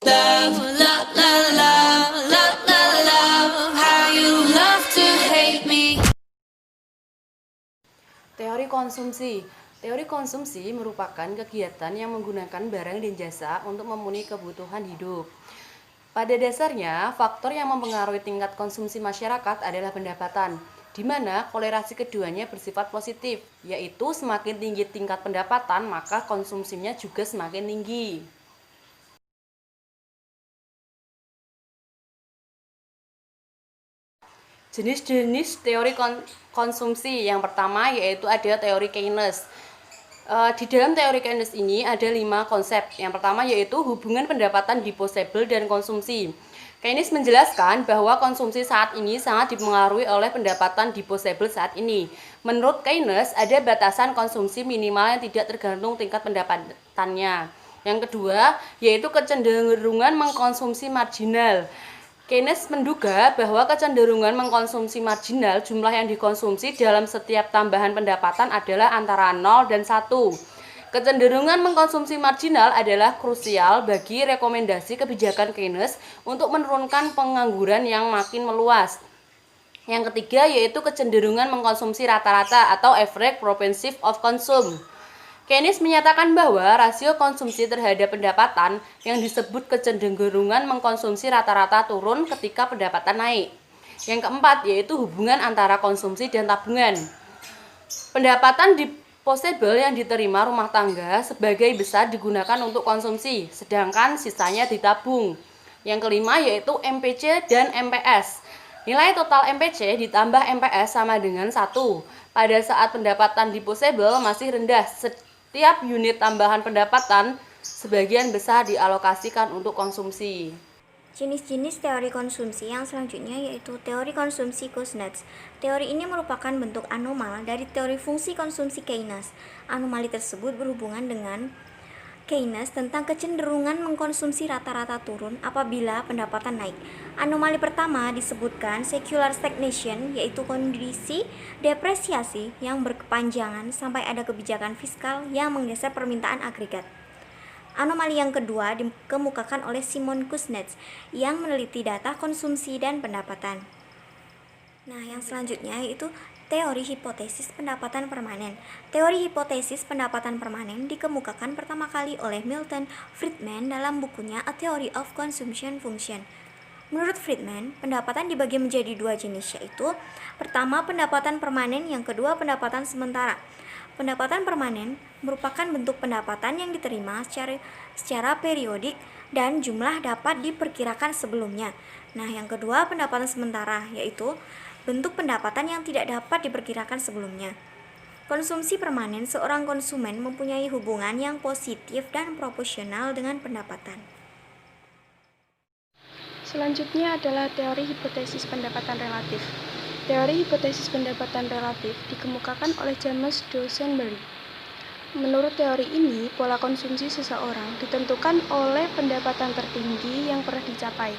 Love, love, love, love, love, love, love, how you love to hate me. Teori konsumsi. Teori konsumsi merupakan kegiatan yang menggunakan barang dan jasa untuk memenuhi kebutuhan hidup. Pada dasarnya, faktor yang mempengaruhi tingkat konsumsi masyarakat adalah pendapatan, di mana kolerasi keduanya bersifat positif, yaitu semakin tinggi tingkat pendapatan, maka konsumsinya juga semakin tinggi. Jenis-jenis teori konsumsi yang pertama yaitu ada teori Keynes. Di dalam teori Keynes ini ada 5 konsep. Yang pertama yaitu hubungan pendapatan disposable dan konsumsi. Keynes menjelaskan bahwa konsumsi saat ini sangat dipengaruhi oleh pendapatan disposable saat ini. Menurut Keynes ada batasan konsumsi minimal yang tidak tergantung tingkat pendapatannya. Yang kedua yaitu kecenderungan mengkonsumsi marginal. Keynes menduga bahwa kecenderungan mengkonsumsi marginal jumlah yang dikonsumsi dalam setiap tambahan pendapatan adalah antara 0 dan 1. Kecenderungan mengkonsumsi marginal adalah krusial bagi rekomendasi kebijakan Keynes untuk menurunkan pengangguran yang makin meluas. Yang ketiga yaitu kecenderungan mengkonsumsi rata-rata atau average propensity of consume. Keynes menyatakan bahwa rasio konsumsi terhadap pendapatan yang disebut kecenderungan mengkonsumsi rata-rata turun ketika pendapatan naik. Yang keempat yaitu hubungan antara konsumsi dan tabungan. Pendapatan disposable yang diterima rumah tangga sebagai besar digunakan untuk konsumsi, sedangkan sisanya ditabung. Yang kelima yaitu MPC dan MPS. Nilai total MPC ditambah MPS sama dengan 1. Pada saat pendapatan disposable masih rendah, setiap unit tambahan pendapatan sebagian besar dialokasikan untuk konsumsi. Jenis-jenis teori konsumsi yang selanjutnya yaitu teori konsumsi Kuznets. Teori ini merupakan bentuk anomal dari teori fungsi konsumsi Keynes. Anomali tersebut berhubungan dengan Keynes tentang kecenderungan mengkonsumsi rata-rata turun apabila pendapatan naik. Anomali pertama disebutkan secular stagnation, yaitu kondisi depresiasi yang berkepanjangan sampai ada kebijakan fiskal yang menggeser permintaan agregat. Anomali yang kedua dikemukakan oleh Simon Kuznets yang meneliti data konsumsi dan pendapatan. Nah, yang selanjutnya yaitu teori hipotesis pendapatan permanen. Teori hipotesis pendapatan permanen dikemukakan pertama kali oleh Milton Friedman dalam bukunya A Theory of Consumption Function. Menurut Friedman, pendapatan dibagi menjadi 2 jenis, yaitu pertama pendapatan permanen, yang kedua pendapatan sementara. Pendapatan permanen merupakan bentuk pendapatan yang diterima secara periodik dan jumlah dapat diperkirakan sebelumnya. Nah, yang kedua pendapatan sementara, yaitu bentuk pendapatan yang tidak dapat diperkirakan sebelumnya. Konsumsi permanen, seorang konsumen mempunyai hubungan yang positif dan proporsional dengan pendapatan. Selanjutnya adalah teori hipotesis pendapatan relatif. Teori hipotesis pendapatan relatif dikemukakan oleh James Dosenberry. Menurut teori ini, pola konsumsi seseorang ditentukan oleh pendapatan tertinggi yang pernah dicapai.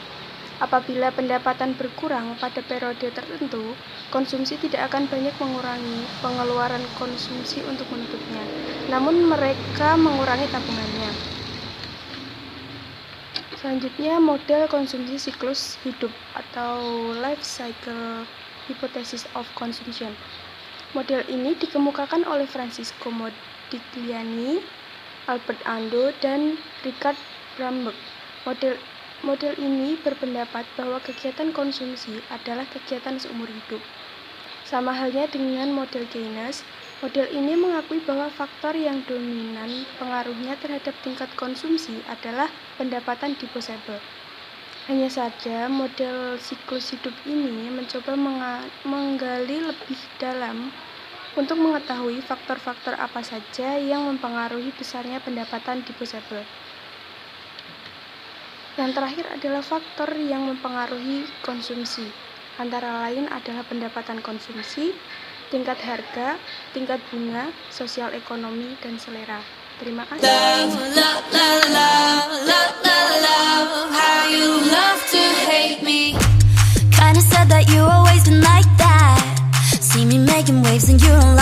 Apabila pendapatan berkurang pada periode tertentu, konsumsi tidak akan banyak mengurangi pengeluaran konsumsi untuk menutupnya, namun mereka mengurangi tabungannya. Selanjutnya, model konsumsi siklus hidup atau life cycle hypothesis of consumption. Model ini dikemukakan oleh Francisco Modigliani, Albert Ando, dan Richard Bramberg. Model ini berpendapat bahwa kegiatan konsumsi adalah kegiatan seumur hidup. Sama halnya dengan model Keynes, model ini mengakui bahwa faktor yang dominan pengaruhnya terhadap tingkat konsumsi adalah pendapatan disposable. Hanya saja, model siklus hidup ini mencoba menggali lebih dalam untuk mengetahui faktor-faktor apa saja yang mempengaruhi besarnya pendapatan disposable. Yang terakhir adalah faktor yang mempengaruhi konsumsi, antara lain adalah pendapatan konsumsi, tingkat harga, tingkat bunga, sosial ekonomi, dan selera. Terima kasih. Love, love, love, love, love, love, love, how you love to hate me. Kinda said that you always been like that. See me making waves and you don't